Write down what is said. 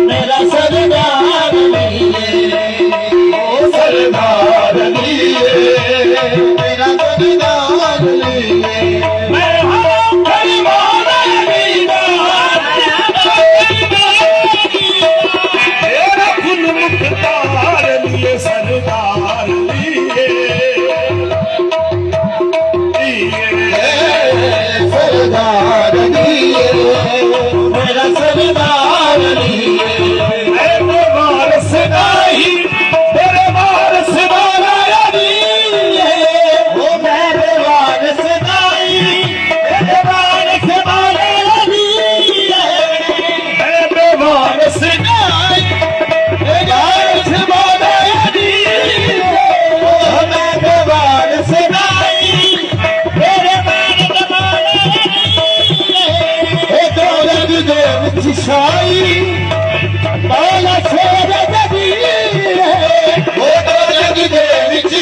मेरा सरदार ओ सरदार मेरा सरदार मैं मेरा फुल मुख्तार लिए सरदार सरदार मेरा सरदार मेरे वारस नहीं तेरे वारस वाला वो मेरे वारस नहीं मेरे वारस वाला मेरे वारस नहीं वारस वाला मेरे वारस नहीं मेरे वारस वाला दौलत दे विच शाही बाला शेर नबी ओ दौलत दे विच